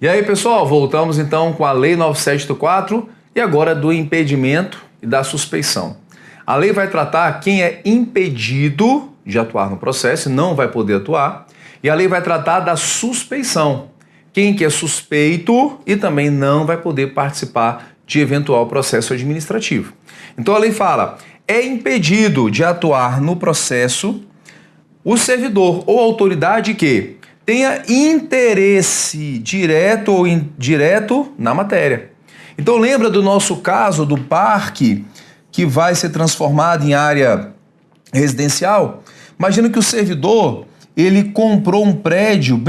E aí, pessoal, voltamos então com a Lei 9784 e agora do impedimento e da suspeição. A lei vai tratar quem é impedido de atuar no processo e não vai poder atuar, e a lei vai tratar da suspeição, quem que é suspeito e também não vai poder participar de eventual processo administrativo. Então a lei fala, é impedido de atuar no processo o servidor ou autoridade que tenha interesse direto ou indireto na matéria. Então lembra do nosso caso do parque que vai ser transformado em área residencial? Imagina que o servidor, ele comprou um prédio,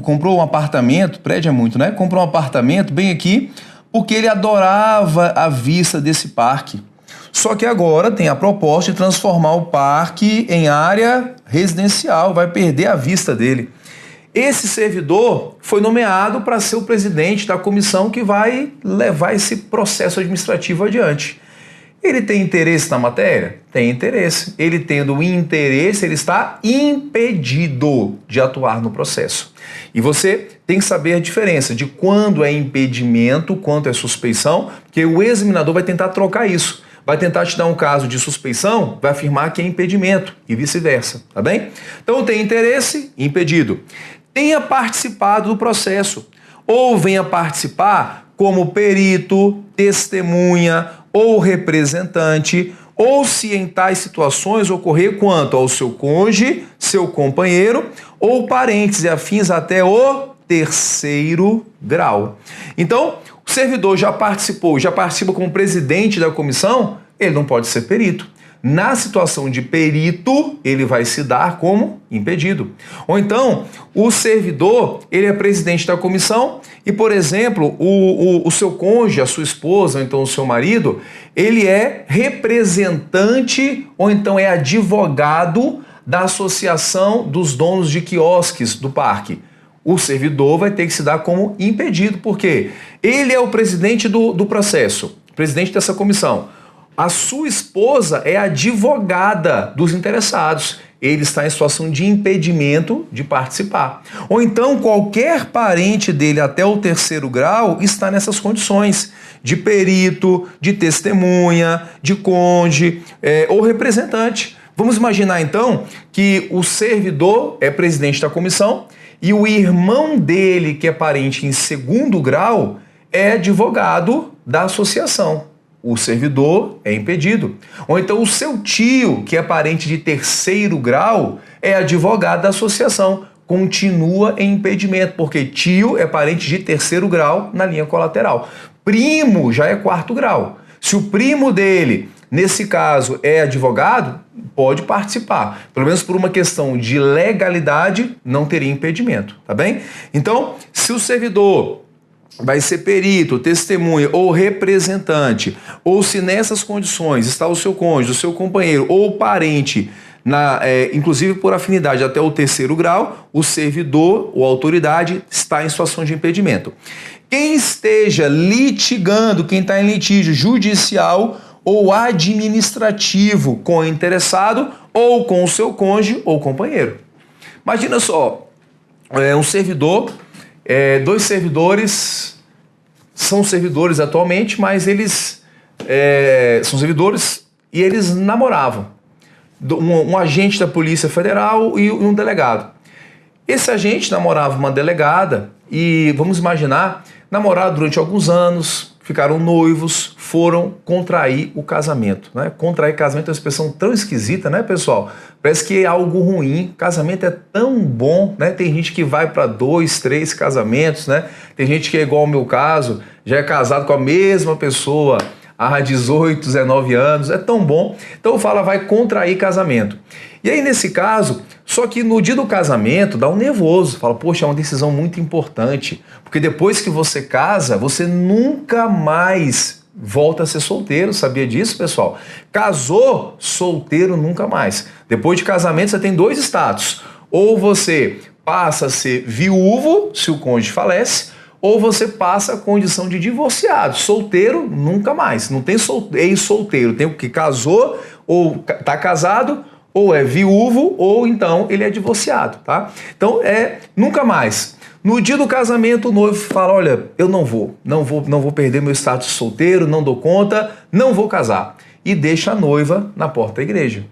comprou um apartamento, prédio é muito, né? Comprou um apartamento bem aqui, porque ele adorava a vista desse parque. Só que agora tem a proposta de transformar o parque em área residencial, vai perder a vista dele. Esse servidor foi nomeado para ser o presidente da comissão que vai levar esse processo administrativo adiante. Ele tem interesse na matéria? Tem interesse. Ele tendo interesse, ele está impedido de atuar no processo. E você tem que saber a diferença de quando é impedimento, quando é suspeição, porque o examinador vai tentar trocar isso. Vai tentar te dar um caso de suspeição, vai afirmar que é impedimento e vice-versa, tá bem? Então tem interesse, impedido. Tenha participado do processo ou venha participar como perito, testemunha ou representante, ou se em tais situações ocorrer quanto ao seu cônjuge, seu companheiro ou parentes e afins até o terceiro grau. Então, o servidor já participa como presidente da comissão, ele não pode ser perito. Na situação de perito, ele vai se dar como impedido. Ou então, o servidor, ele é presidente da comissão e, por exemplo, o seu cônjuge, a sua esposa, ou então o seu marido, ele é representante ou então é advogado da associação dos donos de quiosques do parque. O servidor vai ter que se dar como impedido, porque ele é o presidente do processo, presidente dessa comissão. A sua esposa é advogada dos interessados. Ele está em situação de impedimento de participar. Ou então qualquer parente dele até o terceiro grau está nessas condições de perito, de testemunha, de cônjuge ou representante. Vamos imaginar então que o servidor é presidente da comissão e o irmão dele, que é parente em segundo grau, é advogado da associação. O servidor é impedido. Ou então o seu tio, que é parente de terceiro grau, é advogado da associação. Continua em impedimento, porque tio é parente de terceiro grau na linha colateral. Primo já é quarto grau. Se o primo dele, nesse caso, é advogado, pode participar. Pelo menos por uma questão de legalidade, não teria impedimento, tá bem? Então, se o servidor vai ser perito, testemunha ou representante, ou se nessas condições está o seu cônjuge, o seu companheiro ou parente, inclusive por afinidade até o terceiro grau, o servidor ou autoridade está em situação de impedimento. Quem esteja litigando, quem está em litígio judicial ou administrativo com o interessado ou com o seu cônjuge ou companheiro. Imagina só, um servidor... dois servidores são servidores atualmente, mas eles são servidores e eles namoravam. Um agente da Polícia Federal e um delegado. Esse agente namorava uma delegada e, vamos imaginar, namoraram durante alguns anos, ficaram noivos, foram contrair o casamento, né? Contrair casamento é uma expressão tão esquisita, né, pessoal? Parece que é algo ruim. Casamento é tão bom, né? Tem gente que vai para 2, 3 casamentos, né? Tem gente que é igual ao meu caso, já é casado com a mesma pessoa há 18, 19 anos, é tão bom. Então fala, vai contrair casamento. E aí nesse caso, só que no dia do casamento dá um nervoso, fala, poxa, é uma decisão muito importante, porque depois que você casa, você nunca mais volta a ser solteiro, sabia disso, pessoal? Casou, solteiro nunca mais. Depois de casamento você tem 2 status, ou você passa a ser viúvo, se o cônjuge falece, ou você passa a condição de divorciado. Solteiro, nunca mais. Não tem ex-solteiro. Tem o que casou, ou está casado, ou é viúvo, ou então ele é divorciado, tá? Então, nunca mais. No dia do casamento, o noivo fala, olha, eu não vou perder meu status solteiro, não dou conta, não vou casar. E deixa a noiva na porta da igreja.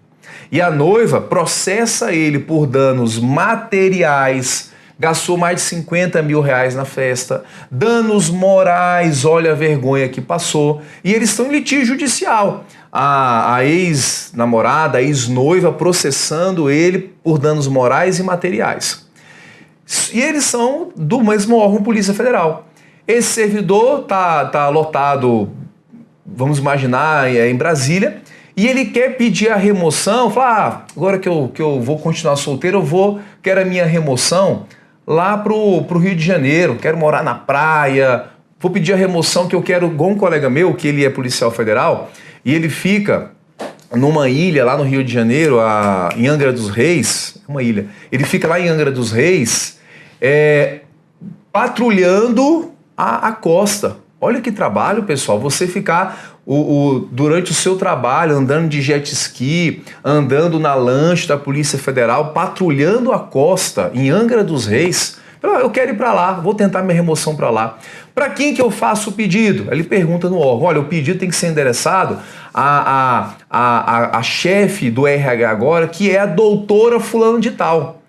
E a noiva processa ele por danos materiais, gastou mais de 50 mil reais na festa, danos morais, olha a vergonha que passou, e eles estão em litígio judicial. A ex-namorada, a ex-noiva processando ele por danos morais e materiais. E eles são do mesmo órgão, Polícia Federal. Esse servidor tá lotado, vamos imaginar, em Brasília, e ele quer pedir a remoção, fala, agora que eu vou continuar solteiro, quero a minha remoção lá pro Rio de Janeiro, quero morar na praia, vou pedir a remoção que eu quero, igual um colega meu, que ele é policial federal, e ele fica numa ilha lá no Rio de Janeiro, em Angra dos Reis, uma ilha, ele fica lá em Angra dos Reis, patrulhando a costa. Olha que trabalho, pessoal, você ficar durante o seu trabalho andando de jet ski, andando na lancha da Polícia Federal, patrulhando a costa em Angra dos Reis. Eu quero ir para lá, vou tentar minha remoção para lá. Para quem que eu faço o pedido? Ele pergunta no órgão, olha, o pedido tem que ser endereçado a chefe do RH agora, que é a doutora fulano de tal.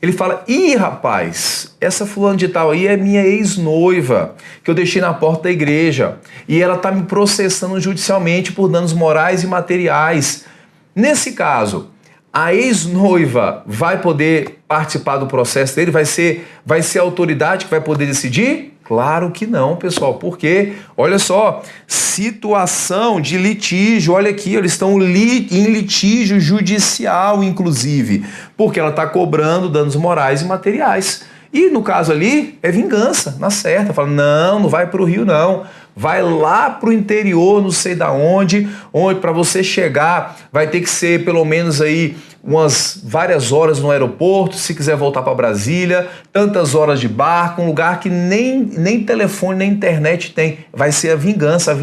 Ele fala, ih, rapaz, essa fulano de tal aí é minha ex-noiva, que eu deixei na porta da igreja, e ela está me processando judicialmente por danos morais e materiais. Nesse caso, a ex-noiva vai poder participar do processo dele? Vai ser a autoridade que vai poder decidir? Claro que não, pessoal, porque, olha só, situação de litígio, olha aqui, eles estão em litígio judicial, inclusive, porque ela está cobrando danos morais e materiais. E no caso ali, é vingança, na certa, fala, não vai para o Rio não, vai lá para o interior, não sei da onde para você chegar vai ter que ser pelo menos aí várias horas no aeroporto, se quiser voltar para Brasília, tantas horas de barco, um lugar que nem telefone, nem internet tem. Vai ser a vingança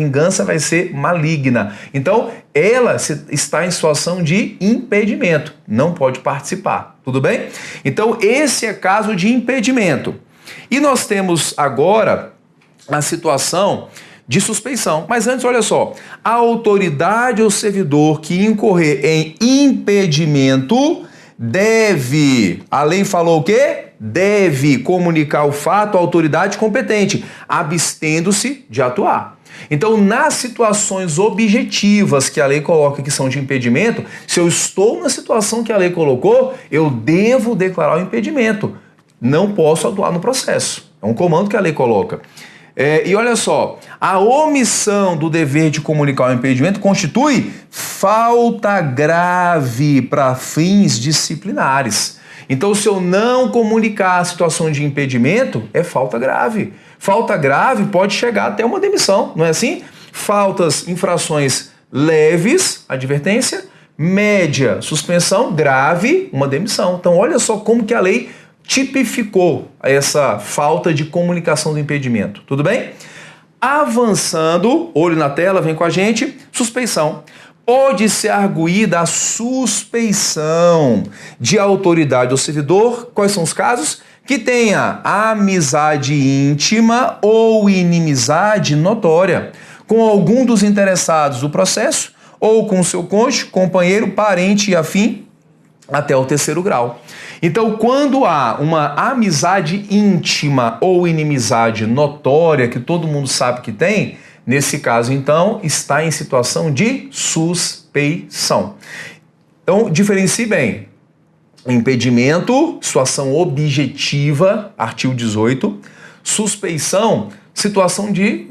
vai ser maligna. Então, ela está em situação de impedimento, não pode participar, tudo bem? Então, esse é caso de impedimento. E nós temos agora a situação de suspeição. Mas antes, olha só, a autoridade ou servidor que incorrer em impedimento deve, a lei falou o quê? Deve comunicar o fato à autoridade competente, abstendo-se de atuar. Então, nas situações objetivas que a lei coloca que são de impedimento, se eu estou na situação que a lei colocou, eu devo declarar o impedimento. Não posso atuar no processo. É um comando que a lei coloca. E olha só, a omissão do dever de comunicar o impedimento constitui falta grave para fins disciplinares. Então, se eu não comunicar a situação de impedimento, é falta grave. Falta grave pode chegar até uma demissão, não é assim? Infrações leves, advertência, média, suspensão, grave, uma demissão. Então, olha só como que a lei tipificou essa falta de comunicação do impedimento. Tudo bem? Avançando, olho na tela, vem com a gente, suspeição. Pode ser arguída a suspeição de autoridade ou servidor. Quais são os casos? Que tenha amizade íntima ou inimizade notória com algum dos interessados do processo ou com seu cônjuge, companheiro, parente e afim até o 3º grau. Então, quando há uma amizade íntima ou inimizade notória, que todo mundo sabe que tem, nesse caso, então, está em situação de suspeição. Então, diferencie bem. Impedimento, situação objetiva, artigo 18. Suspeição, situação de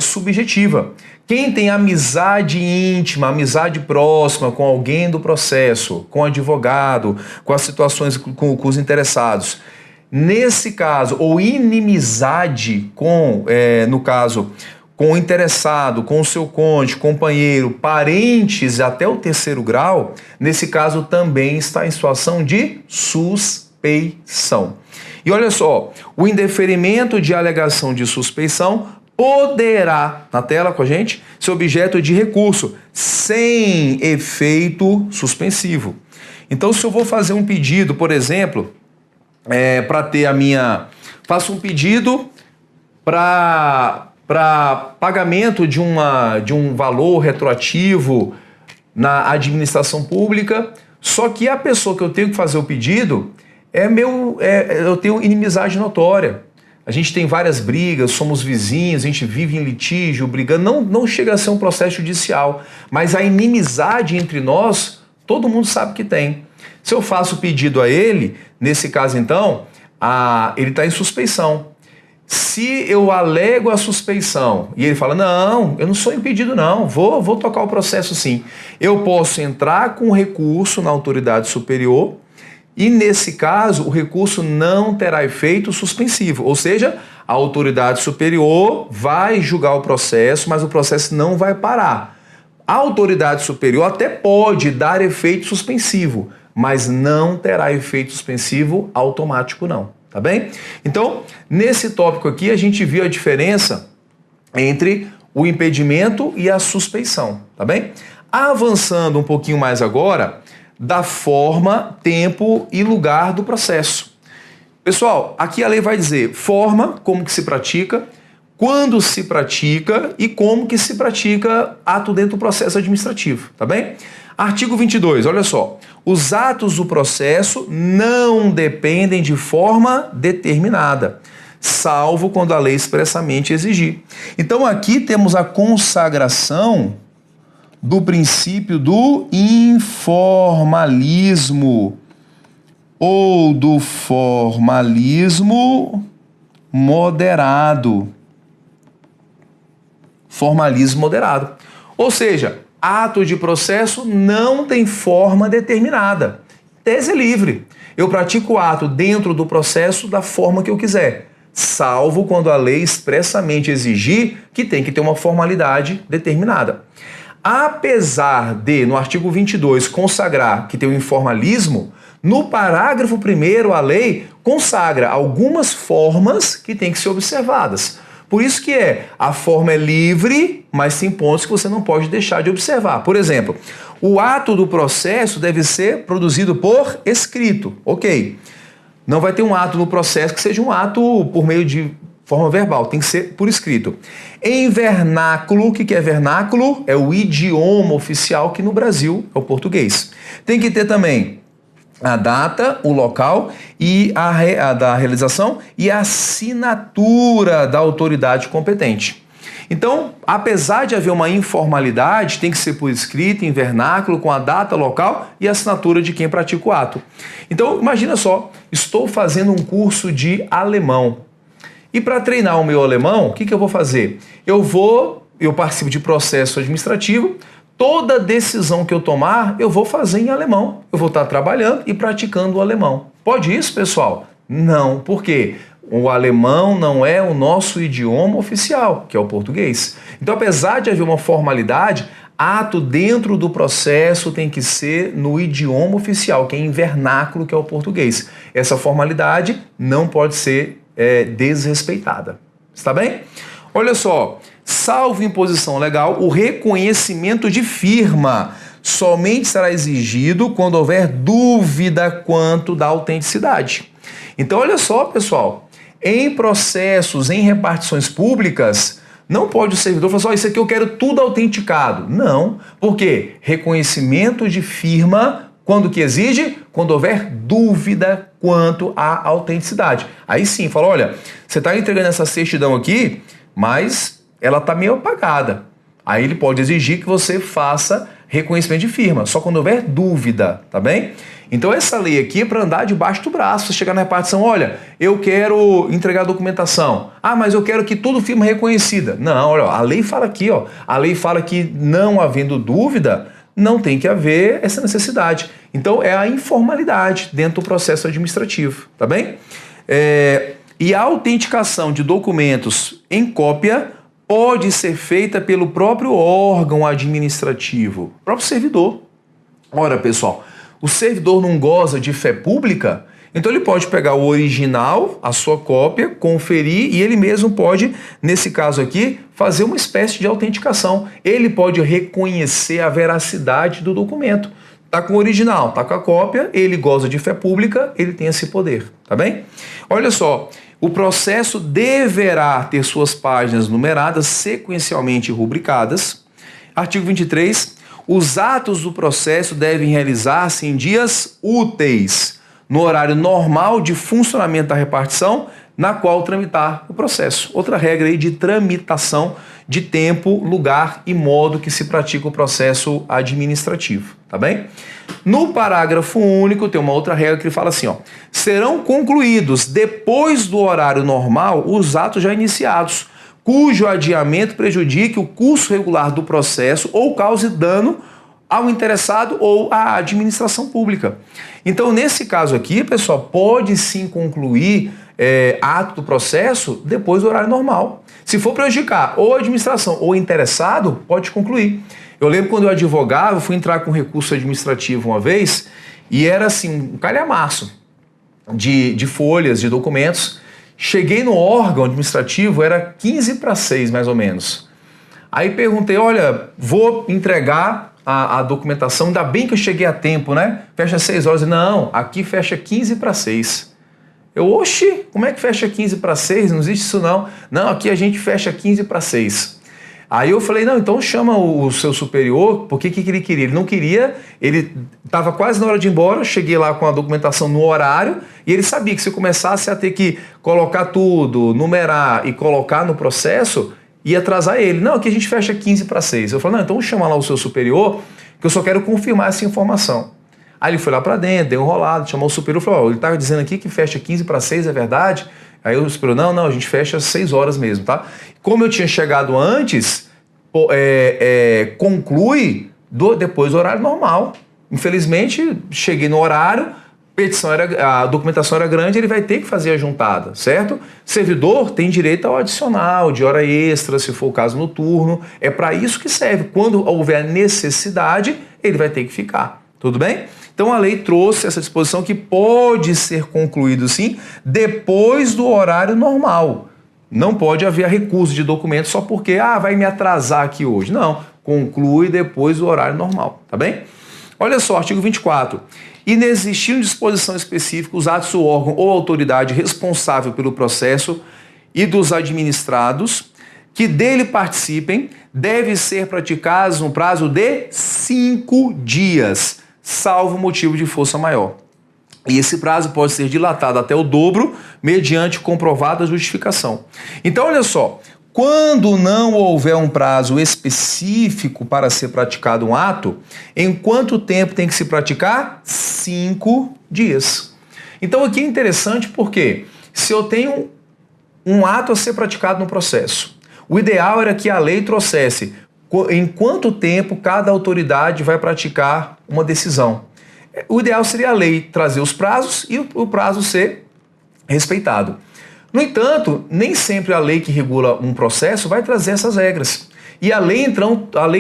subjetiva. Quem tem amizade íntima, amizade próxima com alguém do processo, com o advogado, com as situações com os interessados, nesse caso, ou inimizade no caso, com o interessado, com o seu cônjuge, companheiro, parentes até o 3º grau, nesse caso também está em situação de suspeição. E olha só, o indeferimento de alegação de suspeição poderá, na tela com a gente, ser objeto de recurso, sem efeito suspensivo. Então, se eu vou fazer um pedido, por exemplo, para ter faço um pedido para pagamento de um valor retroativo na administração pública, só que a pessoa que eu tenho que fazer o pedido eu tenho inimizade notória. A gente tem várias brigas, somos vizinhos, a gente vive em litígio, brigando, não chega a ser um processo judicial, mas a inimizade entre nós, todo mundo sabe que tem. Se eu faço o pedido a ele, nesse caso então, ele está em suspeição. Se eu alego a suspeição e ele fala, não, eu não sou impedido não, vou tocar o processo sim. Eu posso entrar com recurso na autoridade superior e nesse caso o recurso não terá efeito suspensivo, ou seja, a autoridade superior vai julgar o processo, mas o processo não vai parar. A autoridade superior até pode dar efeito suspensivo, mas não terá efeito suspensivo automático não. Tá bem? Então, nesse tópico aqui, a gente viu a diferença entre o impedimento e a suspeição, tá bem? Avançando um pouquinho mais agora, da forma, tempo e lugar do processo. Pessoal, aqui a lei vai dizer forma, como que se pratica, quando se pratica e como que se pratica ato dentro do processo administrativo, tá bem? Artigo 22, olha só. Os atos do processo não dependem de forma determinada, salvo quando a lei expressamente exigir. Então aqui temos a consagração do princípio do informalismo ou do formalismo moderado. Formalismo moderado. Ou seja, ato de processo não tem forma determinada. Tese livre. Eu pratico o ato dentro do processo da forma que eu quiser, salvo quando a lei expressamente exigir que tem que ter uma formalidade determinada. Apesar de, no artigo 22, consagrar que tem o informalismo, no parágrafo 1º a lei consagra algumas formas que têm que ser observadas. Por isso que a forma é livre, mas tem pontos que você não pode deixar de observar. Por exemplo, o ato do processo deve ser produzido por escrito. Ok. Não vai ter um ato no processo que seja um ato por meio de forma verbal, tem que ser por escrito. Em vernáculo, o que é vernáculo? É o idioma oficial que no Brasil é o português. Tem que ter também a data, o local e da realização e a assinatura da autoridade competente. Então, apesar de haver uma informalidade, tem que ser por escrito, em vernáculo, com a data, local e a assinatura de quem pratica o ato. Então, imagina só, estou fazendo um curso de alemão. E para treinar o meu alemão, o que eu vou fazer? Eu participo de processo administrativo, toda decisão que eu tomar, eu vou fazer em alemão. Eu vou estar trabalhando e praticando o alemão. Pode isso, pessoal? Não, por quê? O alemão não é o nosso idioma oficial, que é o português. Então, apesar de haver uma formalidade, ato dentro do processo tem que ser no idioma oficial, que é em vernáculo, que é o português. Essa formalidade não pode ser desrespeitada. Está bem? Olha só, salvo imposição legal, o reconhecimento de firma somente será exigido quando houver dúvida quanto da autenticidade. Então, olha só, pessoal, em processos, em repartições públicas, não pode o servidor falar, isso aqui eu quero tudo autenticado. Não, porque reconhecimento de firma, quando que exige? Quando houver dúvida quanto à autenticidade. Aí sim, fala, olha, você está entregando essa certidão aqui, mas ela está meio apagada. Aí ele pode exigir que você faça reconhecimento de firma, só quando houver dúvida, tá bem? Então essa lei aqui é para andar debaixo do braço, você chegar na repartição, olha, eu quero entregar a documentação. Ah, mas eu quero que tudo firma reconhecida. Não, olha, a lei fala aqui, ó, a lei fala que não havendo dúvida, não tem que haver essa necessidade. Então é a informalidade dentro do processo administrativo, tá bem? E a autenticação de documentos em cópia pode ser feita pelo próprio órgão administrativo, próprio servidor. Ora, pessoal, o servidor não goza de fé pública, então ele pode pegar o original, a sua cópia, conferir e ele mesmo pode, nesse caso aqui, fazer uma espécie de autenticação. Ele pode reconhecer a veracidade do documento. Está com o original, está com a cópia, ele goza de fé pública, ele tem esse poder, tá bem? Olha só, O processo deverá ter suas páginas numeradas sequencialmente rubricadas. Artigo 23. Os atos do processo devem realizar-se em dias úteis, no horário normal de funcionamento da repartição, na qual tramitar o processo. Outra regra aí de tramitação de tempo, lugar e modo que se pratica o processo administrativo, tá bem? No parágrafo único tem uma outra regra que fala assim, ó: serão concluídos depois do horário normal os atos já iniciados, cujo adiamento prejudique o curso regular do processo ou cause dano ao interessado ou à administração pública. Então, nesse caso aqui, pessoal, pode sim concluir ato do processo depois do horário normal. Se for prejudicar ou a administração ou o interessado, pode concluir. Eu lembro quando eu advogava, eu fui entrar com recurso administrativo uma vez e era assim, um calhamaço de folhas, de documentos. Cheguei no órgão administrativo, era 15:06 mais ou menos. Aí perguntei, olha, vou entregar a documentação, ainda bem que eu cheguei a tempo, né? Fecha 6 horas. Não, aqui fecha 15:06. Eu, oxi, como é que fecha 15:06? Não existe isso não. Não, aqui a gente fecha 15:06. Aí eu falei, não, então chama o seu superior, porque o que ele queria? Ele não queria, ele estava quase na hora de ir embora, cheguei lá com a documentação no horário, e ele sabia que se eu começasse a ter que colocar tudo, numerar e colocar no processo, ia atrasar ele. Não, aqui a gente fecha 15:06. Eu falei, não, então chama lá o seu superior, que eu só quero confirmar essa informação. Aí ele foi lá para dentro, deu um rolado, chamou o superior e falou, ele estava dizendo aqui que fecha 15:06, é verdade? Aí o superior, não, a gente fecha às 6 horas mesmo, tá? Como eu tinha chegado antes, conclui depois do horário normal. Infelizmente, cheguei no horário, a documentação era grande, ele vai ter que fazer a juntada, certo? Servidor tem direito ao adicional, de hora extra, se for o caso noturno. É para isso que serve. Quando houver necessidade, ele vai ter que ficar. Tudo bem? Então a lei trouxe essa disposição que pode ser concluído sim depois do horário normal. Não pode haver recurso de documento só porque vai me atrasar aqui hoje. Não, conclui depois do horário normal, tá bem? Olha só, artigo 24. Inexistindo disposição específica, os atos do órgão ou autoridade responsável pelo processo e dos administrados que dele participem devem ser praticados no prazo de 5 dias, salvo motivo de força maior. E esse prazo pode ser dilatado até o dobro, mediante comprovada justificação. Então, olha só, quando não houver um prazo específico para ser praticado um ato, em quanto tempo tem que se praticar? 5 dias. Então, aqui é interessante porque se eu tenho um ato a ser praticado no processo, o ideal era que a lei trouxesse em quanto tempo cada autoridade vai praticar uma decisão. O ideal seria a lei trazer os prazos e o prazo ser respeitado. No entanto, nem sempre a lei que regula um processo vai trazer essas regras. E a lei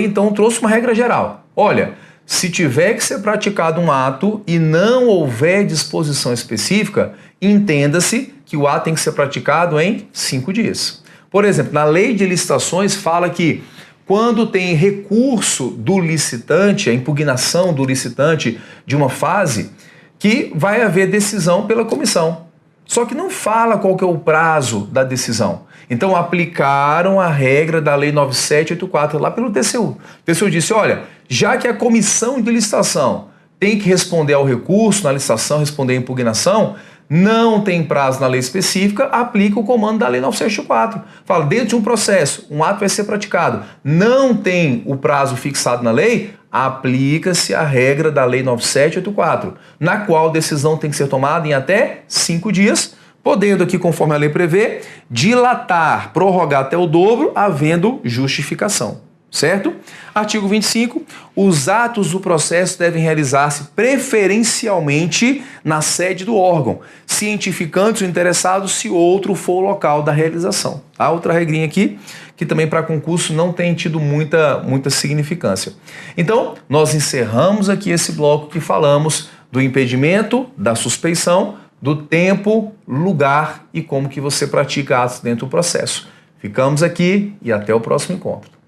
então trouxe uma regra geral. Olha, se tiver que ser praticado um ato e não houver disposição específica, entenda-se que o ato tem que ser praticado em 5 dias. Por exemplo, na lei de licitações fala que quando tem recurso do licitante, a impugnação do licitante de uma fase, que vai haver decisão pela comissão. Só que não fala qual que é o prazo da decisão. Então aplicaram a regra da Lei 9784 lá pelo TCU. O TCU disse, olha, já que a comissão de licitação tem que responder ao recurso na licitação, responder à impugnação, não tem prazo na lei específica, aplica o comando da Lei 9784. Fala, dentro de um processo, um ato vai ser praticado, não tem o prazo fixado na lei, aplica-se a regra da Lei 9784, na qual a decisão tem que ser tomada em até 5 dias, podendo aqui, conforme a lei prevê, dilatar, prorrogar até o dobro, havendo justificação. Certo? Artigo 25. Os atos do processo devem realizar-se preferencialmente na sede do órgão, cientificando os interessados se outro for o local da realização. Há outra regrinha aqui, que também para concurso não tem tido muita significância. Então, nós encerramos aqui esse bloco que falamos do impedimento, da suspeição, do tempo, lugar e como que você pratica atos dentro do processo. Ficamos aqui e até o próximo encontro.